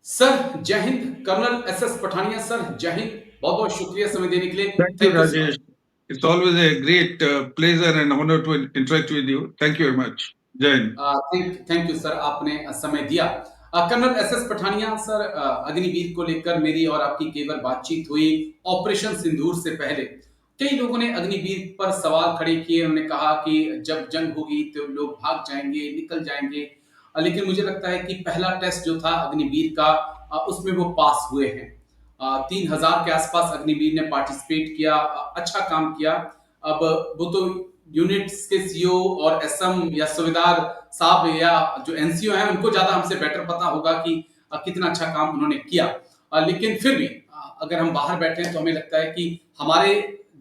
Sir, जय हिंद। Colonel SS Pathania sir, जय हिंद। बहुत-बहुत शुक्रिया समय देने के लिए। Thank you, thank you sir. Rajesh. It's always a great pleasure and honor to interact with you. Thank you very much. Jai Hind. Thank you sir, आपने समय दिया। Colonel SS Pathania sir, Agniveer को लेकर मेरी और आपकी कई बार बातचीत हुई ऑपरेशन सिंदूर से पहले। कई लोगों ने अग्निवीर पर सवाल खड़े किए। उन्होंने कहा कि जब जंग होगी तो लोग भाग जाएंगे, निकल जाएंगे। लेकिन मुझे लगता है कि पहला टेस्ट जो था अग्निवीर का, उसमें वो पास हुए हैं। 3000 के आसपास अग्निवीर ने पार्टिसिपेट किया, अच्छा काम किया। अब वो तो यूनिट्स के सीईओ और एसएम या सूबेदार साहब या जो एनसीओ हैं उनको ज्यादा हमसे बेटर पता होगा कि कितना अच्छा काम उन्होंने किया। लेकिन फिर भी अगर हम बाहर बैठे हैं तो हमें लगता है कि हमारे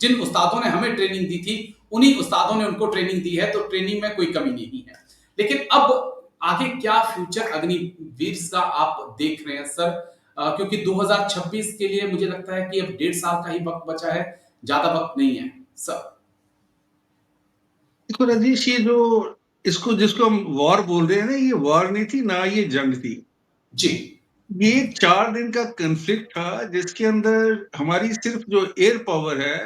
जिन उस्तादों ने हमें ट्रेनिंग दी थी उन्हीं उस्तादों ने उनको ट्रेनिंग दी है, तो ट्रेनिंग में कोई कमी नहीं है। लेकिन अब आगे क्या फ्यूचर अग्निवीर का आप देख रहे हैं सर? क्योंकि 2026 के लिए मुझे लगता है कि अब 1.5 साल का ही वक्त बचा है, ज्यादा वक्त नहीं है सर। देखो राजेश, ये जो इसको जिसको हम वॉर बोल रहे हैं ना, ये वॉर नहीं थी ना, ये जंग थी। जी ये 4 दिन का कंफ्लिक्ट था जिसके अंदर हमारी सिर्फ जो एयर पावर है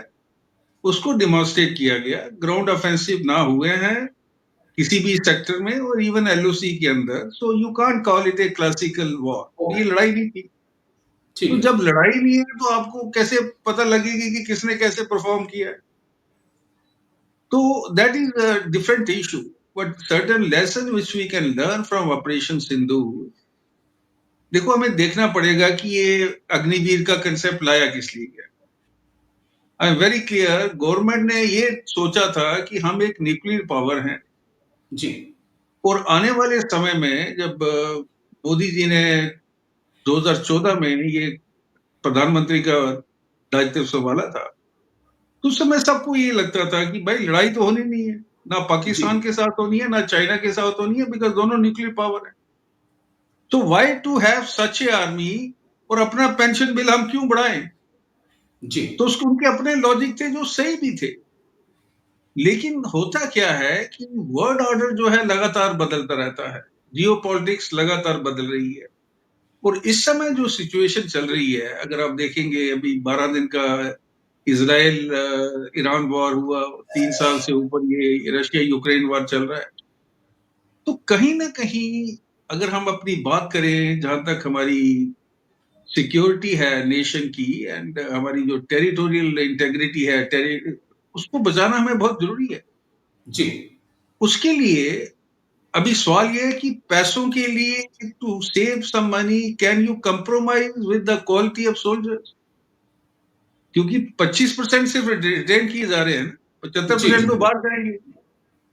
उसको डिमॉन्स्ट्रेट किया गया। ग्राउंड ऑफेंसिव ना हुए हैं किसी भी सेक्टर में, और इवन एलओसी के अंदर। So you can't call it A classical war. Okay, ये लड़ाई नहीं थी। ठीक तो है जब सर। लड़ाई नहीं है तो आपको कैसे पता लगेगी कि किसने कैसे परफॉर्म किया है? तो that is a different issue. But certain lesson which we can learn from Operation Sindoor, देखो हमें देखना पड़ेगा कि ये अग्निवीर का कंसेप्ट लाया किस लिए गया। I am very clear, government ने ये सोचा था कि हम एक न्यूक्लियर पावर हैं, जी और आने वाले समय में जब मोदी जी ने 2014 में ये प्रधानमंत्री का दायित्व संभाला था, तो उस समय सबको ये लगता था कि भाई लड़ाई तो होनी नहीं है, ना जी पाकिस्तान के साथ होनी है ना चाइना के साथ होनी है, बिकॉज दोनों न्यूक्लियर पावर है। तो why to have such a army, और अपना पेंशन बिल हम क्यों बढ़ाएं? जी तो उसके उनके अपने लॉजिक थे जो सही भी थे। लेकिन होता क्या है कि वर्ल्ड ऑर्डर जो है लगातार बदलता रहता है, जियो पॉलिटिक्स लगातार बदल रही है। और इस समय जो सिचुएशन चल रही है, अगर आप देखेंगे, अभी 12 दिन का इसराइल ईरान वॉर हुआ, 3 साल से ऊपर ये रशिया यूक्रेन वॉर चल रहा है। तो कहीं ना कहीं अगर हम अपनी बात करें, जहां तक हमारी सिक्योरिटी है नेशन की, एंड हमारी जो टेरिटोरियल इंटेग्रिटी है, उसको बचाना हमें बहुत जरूरी है। जी उसके लिए अभी सवाल यह है कि पैसों के लिए to save some money, can you compromise with the quality of soldiers? क्योंकि 25% सिर्फ रिटेन किए जा रहे हैं, पचहत्तर जी परसेंट जी तो बाहर जाएंगे।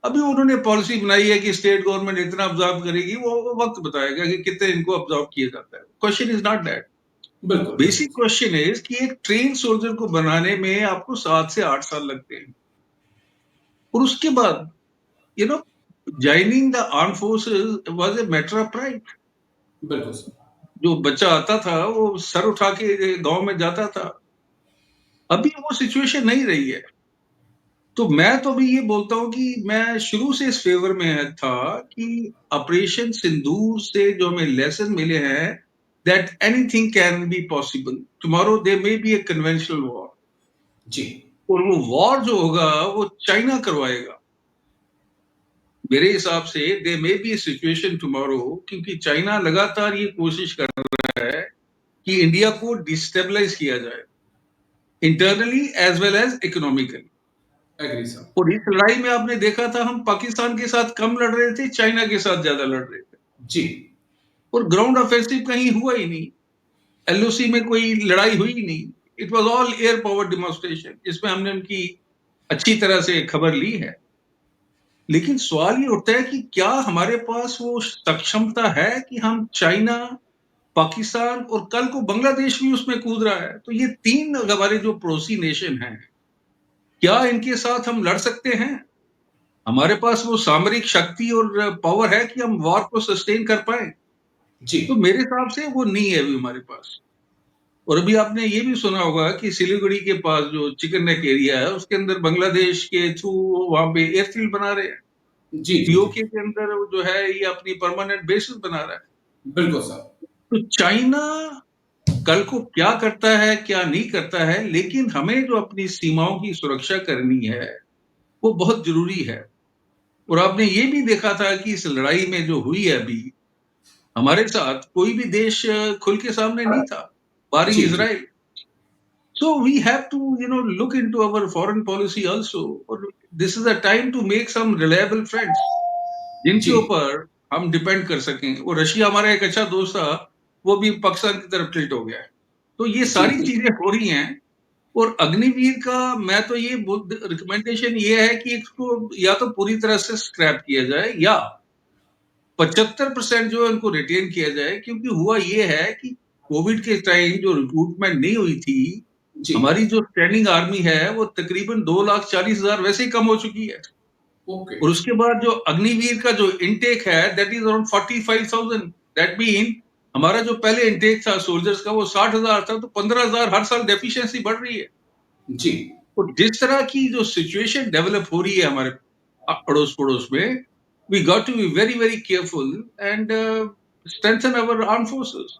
अभी उन्होंने पॉलिसी बनाई है कि स्टेट गवर्नमेंट इतना ऑब्जॉर्व करेगी, वो वक्त बताएगा कि कितने इनको ऑब्जॉर्व किया जाता है। Question is not that. बिल्कुल बेसिक बिल्कुल क्वेश्चन इज कि एक ट्रेन सोल्जर को बनाने में आपको 7 से 8 साल लगते हैं, और उसके बाद you know joining the arm forces was a matter of pride. बिल्कुल सर। जो बच्चा आता था वो सर उठा के गांव में जाता था। अभी वो सिचुएशन नहीं रही है। तो मैं तो अभी ये बोलता हूँ कि मैं शुरू से इस फेवर में था कि ऑपरेशन सिंदूर से जो हमें लेसन मिले हैं, that anything can be possible. Tomorrow they may be a conventional war, जी और वो वॉर जो होगा वो चाइना करवाएगा। मेरे हिसाब से they may be a situation tomorrow, क्योंकि चाइना लगातार ये कोशिश कर रहा है कि इंडिया को डिस्टेबलाइज किया जाए, internally as well as economically. Agree sir. और इस लड़ाई में आपने देखा था, हम पाकिस्तान के साथ कम लड़ रहे थे, चाइना के साथ ज्यादा लड़ रहे थे। जी और ग्राउंड ऑफेंसिव कहीं हुआ ही नहीं, एलओसी में कोई लड़ाई हुई ही नहीं। It was all air power demonstration, जिसमें हमने उनकी अच्छी तरह से खबर ली है। लेकिन सवाल ये उठता है कि क्या हमारे पास वो सक्षमता है कि हम चाइना, पाकिस्तान, और कल को बांग्लादेश भी उसमें कूद रहा है, तो ये 3 हमारे जो पड़ोसी नेशन हैं, क्या इनके साथ हम लड़ सकते हैं? हमारे पास वो सामरिक शक्ति और पावर है कि हम वॉर को सस्टेन कर पाए? जी तो मेरे हिसाब से वो नहीं है अभी हमारे पास। और अभी आपने ये भी सुना होगा कि सिलीगुड़ी के पास जो चिकन नेक एरिया है, उसके अंदर बांग्लादेश के थ्रू वहां पे एयरफील्ड बना रहे हैं। जी जी जी पीओके के अंदर जो है ये अपनी परमानेंट बेसिस बना रहा है। बिल्कुल सर। तो चाइना कल को क्या करता है, क्या नहीं करता है, लेकिन हमें जो अपनी सीमाओं की सुरक्षा करनी है, वो बहुत ज़रूरी है। और आपने ये भी देखा था कि इस लड़ाई में जो हुई है अभी, हमारे साथ कोई भी देश खुल के सामने नहीं था, बारिंग जी, जी। Israel. So we have to, look into our foreign policy also. और this is a time to make some reliable friends, जिनके जी, ऊपर हम डिपेंड कर सकें। और रशिया हमारा एक अच्छा दोस्त था, वो भी पाकिस्तान की तरफ टिल्ट हो गया है। तो ये जी, सारी जी। चीजें हो रही हैं। और अग्निवीर का मैं तो ये रिकमेंडेशन ये है कि इसको या तो पूरी तरह से स्क्रैप किया जाए, या 75% जो है उनको रिटेन किया जाए, क्योंकि हुआ ये है कि कोविड के टाइम जो रिक्रूटमेंट नहीं हुई थी, जी, हमारी जो स्टैंडिंग आर्मी है वो तकरीबन 2,40,000 वैसे ही कम हो चुकी है। ओके। और उसके बाद जो अग्निवीर का जो इनटेक है that is around 45,000। That mean हमारा जो पहले इनटेक था सोल्जर्स का वो 60,000 था, तो 15,000 हर साल डेफिशिएंसी बढ़ रही है। जी। तो जिस तरह की जो सिचुएशन डेवलप हो रही है हमारे अड़ोस पड़ोस में, we got to be very very careful and strengthen our arm forces.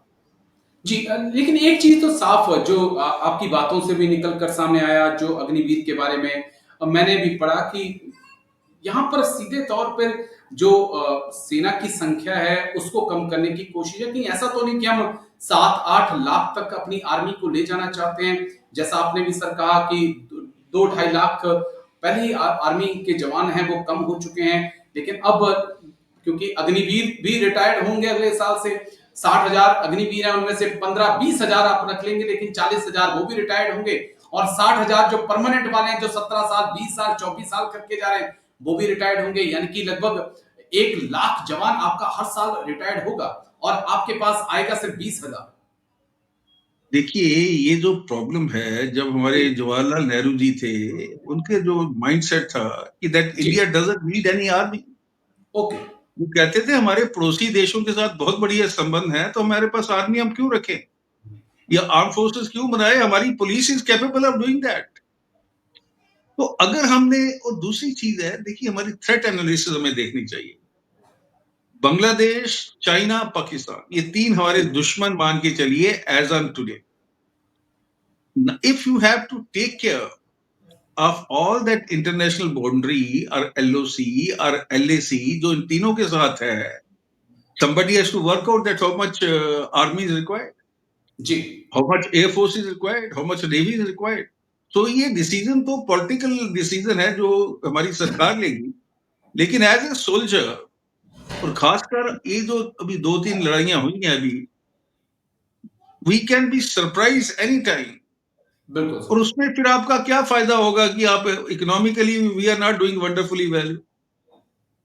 जी लेकिन एक चीज़ तो साफ है जो आपकी बातों से भी निकल कर सामने आया जो अग्निवीर के बारे में मैंने भी पढ़ा कि यहाँ पर सीधे तौर पर जो सेना की संख्या है उसको कम करने की कोशिश है। कहीं ऐसा तो नहीं कि हम 7-8 लाख तक अपनी आर्मी को ले जाना चाहते हैं। जैसा आपने भी सर कहा कि 2-2.5 लाख पहले ही आर्मी के जवान हैं वो कम हो चुके हैं। लेकिन अब क्योंकि अग्निवीर भी रिटायर्ड होंगे अगले साल से 60,000 अग्निवीर हैं उनमें से 15-20,000 आप रख लेंगे लेकिन 40,000 वो भी रिटायर्ड होंगे और 60,000 जो परमानेंट वाले हैं जो 17 साल 20 साल 24 साल करके जा रहे हैं वो भी रिटायर्ड होंगे यानी कि लगभग 1 लाख जवान आपका हर साल रिटायर्ड होगा और आपके पास आएगा सिर्फ 20,000। देखिए, ये जो प्रॉब्लम है, जब हमारे जी जवाहरलाल नेहरू जी थे, उनके जो माइंडसेट था कि दैट जी India doesn't need any army. Okay वो कहते थे हमारे पड़ोसी देशों के साथ बहुत बढ़िया संबंध है, तो हमारे पास आर्मी हम क्यों रखें? या आर्म फोर्सेस क्यों बनाएँ? हमारी police is capable of doing that. तो अगर हमने, और दूसरी चीज़ है, देखिए हमारी थ्रेट एनालिसिस हमें देखनी चाहिए। बांग्लादेश, चाइना, पाकिस्तान, ये 3 हमारे दुश्मन मान के चलिए as on today. If you have to take care of all that international boundary or LOC or LAC जो इन तीनों के साथ है, somebody has to work out that how much army is required, ji how much air force is required, how much navy is required. तो ये decision तो political decision है जो हमारी सरकार लेगी, लेकिन एज ए सोल्जर, और खासकर ये जो अभी 2-3 लड़ाइयां हुई हैं अभी, we can be surprise any time. बिल्कुल और सर उसमें फिर आपका क्या फायदा होगा कि आप economically we are not doing wonderfully well,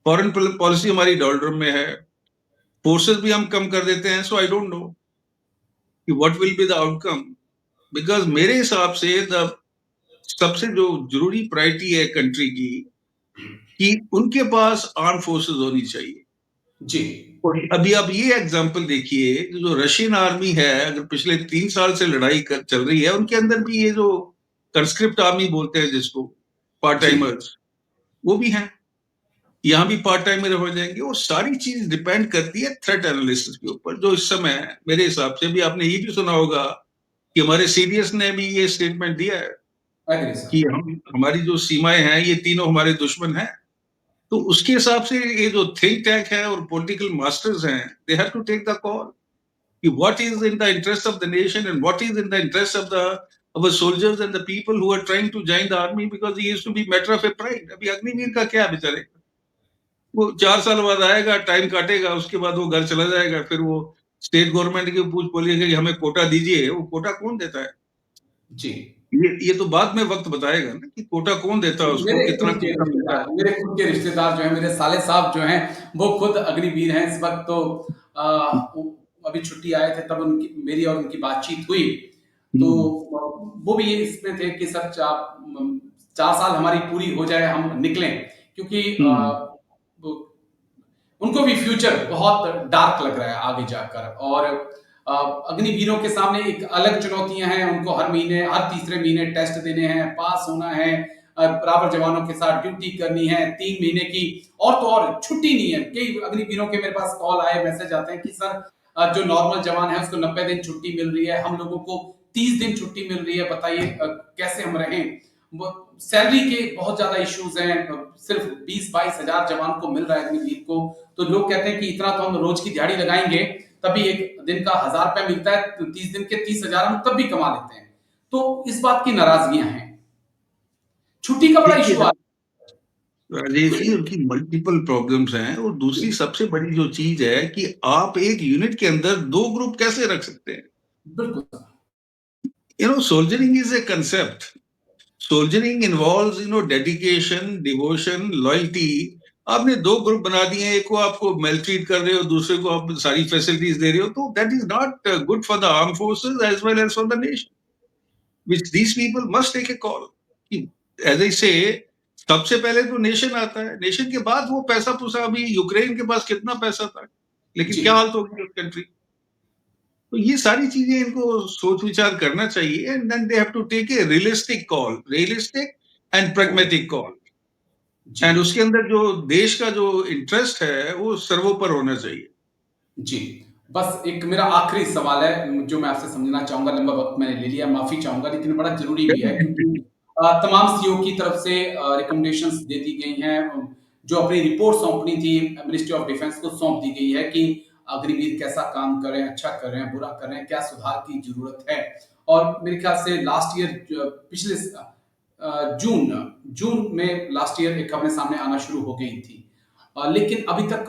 foreign policy हमारी डॉलर में है, फोर्सेस भी हम कम कर देते हैं। सो आई डोंट नो कि what will be the outcome, because मेरे हिसाब से द सबसे जो जरूरी प्रायोरिटी है कंट्री की, कि उनके पास आर्म फोर्सेस होनी चाहिए। जी और अभी आप ये एग्जांपल देखिए, जो रशियन आर्मी है, अगर पिछले 3 साल से लड़ाई चल रही है, उनके अंदर भी ये जो कंस्क्रिप्ट आर्मी बोलते हैं जिसको, पार्ट जी टाइमर्स, वो भी हैं। यहाँ भी पार्ट टाइमर हो जाएंगे। वो सारी चीज डिपेंड करती है थ्रेट एनालिसिस के ऊपर, जो इस समय मेरे हिसाब से भी, आपने ये भी सुना होगा कि हमारे सीडीएस ने भी ये स्टेटमेंट दिया है एग्री कि सर हम, हमारी जो सीमाएं हैं ये तीनों हमारे दुश्मन हैं। तो उसके हिसाब से ये जो थिंक टैंक है और पॉलिटिकल मास्टर्स हैं, they have to take the call कि what is in the interest of the nation and what is in the interest of the our soldiers and the people who are trying to join the army, because it used to be matter of a pride। अभी अग्निवीर का क्या बेचारे, वो 4 साल बाद आएगा, time काटेगा, उसके बाद वो घर चला जाएगा, फिर वो स्टेट गवर्नमेंट की पूछ बोलिएगा कि हमें कोटा दीजिए। वो कोटा कौन देता है? जी ये तो बाद में वक्त बताएगा ना कि कोटा कौन देता है, उसको मेरे कितना खुद के कोटा मिलता है। रिश्तेदार मेरे खुद के रिश्तेदार जो हैं मेरे साले साहब जो हैं वो खुद अग्निवीर हैं इस वक्त तो आ, अभी छुट्टी आए थे तब उनकी मेरी और उनकी बातचीत हुई तो हम्म, वो भी ये इसमें थे कि सर 4 साल हमारी पूरी हो जाए हम निकलें क्योंकि हम्म, वो उनको भी फ्यूचर बहुत डार्क लग रहा है आगे जाकर और अग्निवीरों के सामने एक अलग चुनौतियां हैं उनको हर महीने हर तीसरे महीने टेस्ट देने हैं पास होना है बराबर जवानों के साथ ड्यूटी करनी है 3 महीने की और तो और छुट्टी नहीं है कई अग्निवीरों के मेरे पास कॉल आए मैसेज आते हैं कि सर जो नॉर्मल जवान है उसको 90 दिन छुट्टी मिल रही है, हम लोगों को 30 दिन छुट्टी मिल रही है। बताइए कैसे हम रहें। सैलरी के बहुत ज्यादा इश्यूज हैं। सिर्फ 20-22 हजार जवान को मिल रहा है अग्निवीर को। तो लोग कहते हैं कि इतना तो हम रोज की दिहाड़ी लगाएंगे तभी एक दिन का 1000 रुपया मिलता है, तो 30 दिन के 30 हजार हम तब भी कमा लेते हैं। तो इस बात की नाराजगियां हैं। छुट्टी का बड़ा देखिए इशू आ राजेश जी, उनकी मल्टीपल प्रॉब्लम्स हैं और दूसरी सबसे बड़ी जो चीज है कि आप एक यूनिट के अंदर 2 ग्रुप कैसे रख सकते हैं? बिल्कुल sir. Soldiering is a concept. Soldiering involves dedication, devotion, loyalty. आपने 2 ग्रुप बना दिए हैं, एक को आपको मेलट्रीट कर रहे हो, दूसरे को आप सारी फैसिलिटीज दे रहे हो, तो that is not good for the arm forces as well as for the nation, which these people must take a call. As I say, सबसे पहले तो नेशन आता है, नेशन के बाद वो पैसा पूसा। अभी यूक्रेन के पास कितना पैसा था, लेकिन जी क्या हालत होगी उस कंट्री। तो ये सारी चीजें इनको सोच विचार करना चाहिए, and then they have to take a realistic call, realistic and pragmatic call. जी एंड उसके अंदर जो देश का जो इंटरेस्ट है वो सर्वोपर होना चाहिए। जी। बस एक मेरा आखिरी सवाल है जो मैं आपसे समझना चाहूंगा। लंबा वक्त मैंने ले लिया, माफी चाहूंगा, लेकिन बड़ा जरूरी भी है क्योंकि तमाम सीओ की तरफ से रिकमेंडेशंस दे दी गई हैं। जो अपनी रिपोर्ट सौंपनी थी मिनिस्ट्री ऑफ डिफेंस को सौंप दी गई है कि अग्निवीर कैसा काम कर रहे हैं, अच्छा कर रहे हैं, बुरा कर रहे हैं, क्या सुधार की जरूरत है। और मेरे ख्याल से लास्ट ईयर, पिछले जून जून में लास्ट ईयर एक खबरें सामने आना शुरू हो गई थी। लेकिन अभी तक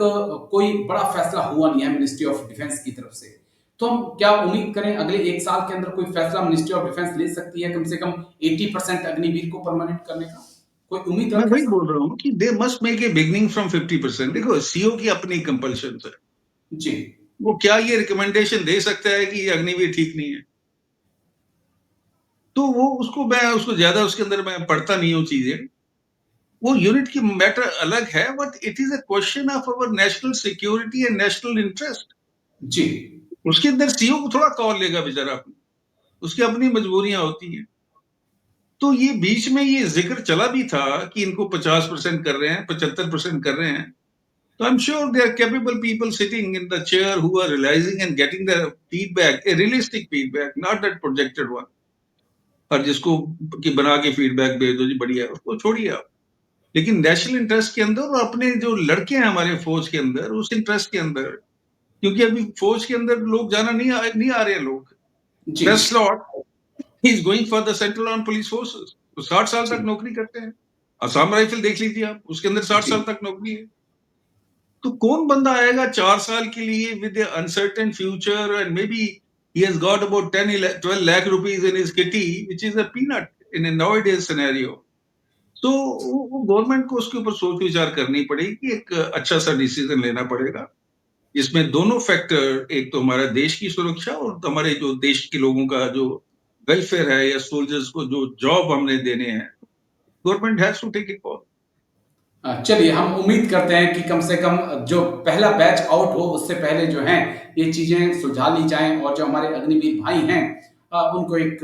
कोई बड़ा फैसला हुआ नहीं है मिनिस्ट्री ऑफ डिफेंस की तरफ से। तो हम क्या उम्मीद करें अगले एक साल के अंदर कोई फैसला मिनिस्ट्री ऑफ डिफेंस ले सकती है कम से कम 80% अग्निवीर को परमानेंट करने का? कोई उम्मीद मैं रखें वही सर? बोल रहा हूँ कि they must make a beginning from 50%। देखो, सीओ की अपनी कंपल्शन है, जी वो क्या ये रिकमेंडेशन दे सकता है कि ये अग्निवीर ठीक नहीं है? तो वो उसको ज्यादा उसके अंदर मैं पढ़ता नहीं हूँ चीजें। वो यूनिट की मैटर अलग है, but it is a question of our national security and national interest. जी उसके अंदर सीओ को थोड़ा कॉल लेगा बेचारा अपनी, उसकी अपनी मजबूरियां होती हैं। तो ये बीच में ये जिक्र चला भी था कि इनको 50% कर रहे हैं, 75% कर रहे हैं। तो I am sure they are capable people sitting in the chair who are realising and getting the feedback, a realistic feedback, not that projected one. और जिसको कि बना के फीडबैक भेज दो जी बढ़िया है, उसको छोड़िए आप। लेकिन नेशनल इंटरेस्ट के अंदर और अपने जो लड़के हैं हमारे फौज के अंदर, उस इंटरेस्ट के अंदर, क्योंकि अभी फौज के अंदर लोग जाना नहीं आ रहे हैं लोग। जी press slot is going for the central arm police forces, तो 60 साल तक जी नौकरी करते हैं। असम राइफल देख लीजिए आप, उसके अंदर 60 साल जी तक नौकरी है। तो कौन बंदा आएगा 4 साल के लिए with uncertain future, and may be he has got about 10-12 lakh rupees in his kitty, which is a peanut in a nowadays scenario. तो वो गवर्नमेंट को उसके ऊपर सोच विचार करनी पड़ेगी, एक अच्छा सा डिसीजन लेना पड़ेगा। इसमें दोनों फैक्टर, एक तो हमारा देश की सुरक्षा और हमारे जो देश के लोगों का जो वेलफेयर है, या सोल्जर्स को जो जॉब हमने देने हैं, government has to take a call. चलिए हम उम्मीद करते हैं कि कम से कम जो पहला बैच आउट हो उससे पहले जो है ये चीजें सुलझा ली जाएं और जो हमारे अग्निवीर भाई हैं उनको एक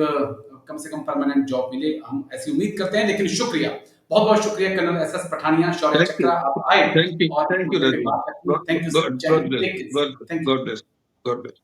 कम से कम परमानेंट जॉब मिले, हम ऐसी उम्मीद करते हैं। लेकिन शुक्रिया, बहुत बहुत शुक्रिया colonel S S Pathania, Shaurya thank you, Chakra, आप आए थैंक यू, और इस थैंक यू मुद्दे पे राजीव। बात रखी। थैंक यू सर, गॉड जय God Hind, bless, take care, thank you. God bless, God bless.